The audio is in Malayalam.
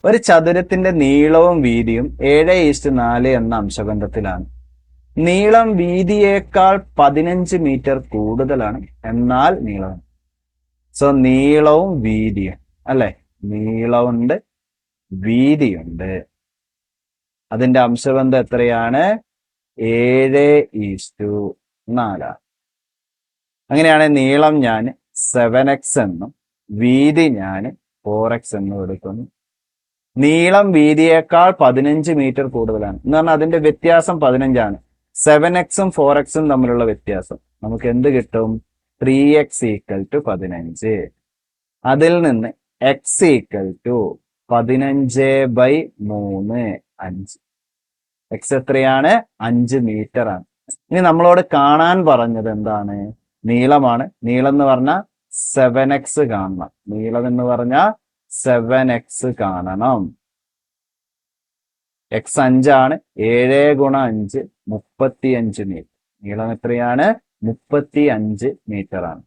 ഒരു ചതുരത്തിന്റെ നീളവും വീതിയും 7:4 എന്ന അംശബന്ധത്തിലാണ്. നീളം വീതിയേക്കാൾ 15 മീറ്റർ കൂടുതലാണ്, എന്നാൽ നീളം. സോ നീളവും വീതിയും അല്ലെ, നീളമുണ്ട് വീതിയുണ്ട്, അതിന്റെ അംശബന്ധം എത്രയാണ്? 7:4. അങ്ങനെയാണ് നീളം ഞാൻ 7x എന്നും വീതി ഞാൻ 4x എന്നും എടുക്കുന്നു. നീളം വീതിയേക്കാൾ 15 മീറ്റർ കൂടുതലാണ് എന്ന് പറഞ്ഞാൽ അതിന്റെ വ്യത്യാസം 15ആണ്. 7x-ഉം 4x-ഉം തമ്മിലുള്ള വ്യത്യാസം നമുക്ക് എന്ത് കിട്ടും? 3x = 15. അതിൽ നിന്ന് x = 15/3, 5. x എത്രയാണ്? 5 മീറ്റർ ആണ്. ഇനി നമ്മളോട് കാണാൻ പറഞ്ഞത് എന്താണ്? നീളമാണ്. നീളം എന്ന് പറഞ്ഞാൽ 7x കാണണം. നീളം എന്ന് പറഞ്ഞാൽ 7x കാണണം. x 5 ആണ്. 7 × 5 35 മീറ്റർ. നീളം എത്രയാണ്? 35 മീറ്റർ ആണ്.